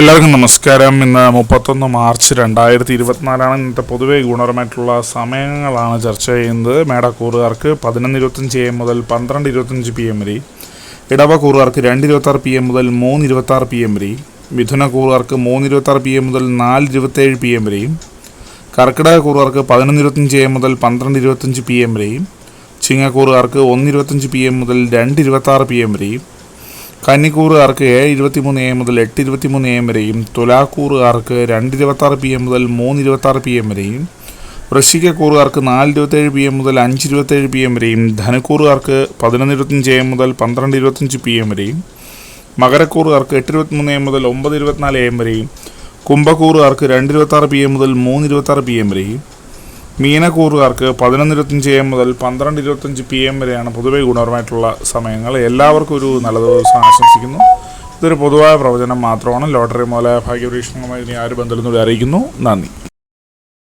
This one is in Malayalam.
എല്ലാവർക്കും നമസ്കാരം. ഇന്ന് 31 മാർച്ച് 2024 ഇന്നത്തെ പൊതുവെ ഗുണപരമായിട്ടുള്ള സമയങ്ങളാണ് ചർച്ച ചെയ്യുന്നത്. മേടക്കൂറുകാർക്ക് 11:25 AM മുതൽ 12:25 PM വരെ, ഇടവക്കൂറുകാർക്ക് 2:26 PM മുതൽ 3:26 PM വരെ, മിഥുനക്കൂറുകാർക്ക് 3:26 PM മുതൽ 4:27 PM വരെയും, കർക്കിടകക്കൂറുകാർക്ക് 11:25 AM മുതൽ 12:25 PM വരെയും, ചിങ്ങക്കൂറുകാർക്ക് 1:25 PM മുതൽ 2:26 PM വരെയും, കന്നിക്കൂറുകാർക്ക് 7:23 AM മുതൽ 8:23 AM വരെയും, തുലാക്കൂറുകാർക്ക് 2:26 PM മുതൽ 3:26 PM വരെയും, വൃശ്ചികക്കൂറുകാർക്ക് 4:27 PM മുതൽ 5:27 PM വരെയും, ധനുക്കൂറുകാർക്ക് 11:25 AM മുതൽ 12:25 PM വരെയും, മകരക്കൂറുകാർക്ക് 8:23 AM മുതൽ 9:24 AM വരെയും, കുംഭക്കൂറുകാർക്ക് 2:26 PM മുതൽ 3:26 PM വരെയും, മീനക്കൂറുകാർക്ക് 11:25 AM മുതൽ 12:25 PM വരെയാണ് പൊതുവെ ഗുണപരമായിട്ടുള്ള സമയങ്ങൾ. എല്ലാവർക്കും ഒരു നല്ല ദിവസം ആശംസിക്കുന്നു. ഇതൊരു പൊതുവായ പ്രവചനം മാത്രമാണ്. ലോട്ടറി മുതലായ ഭാഗ്യപരീക്ഷണങ്ങളുമായി ഇനി ആര് ബന്ധപ്പെടുന്നവരെ അറിയിക്കുന്നു. നന്ദി.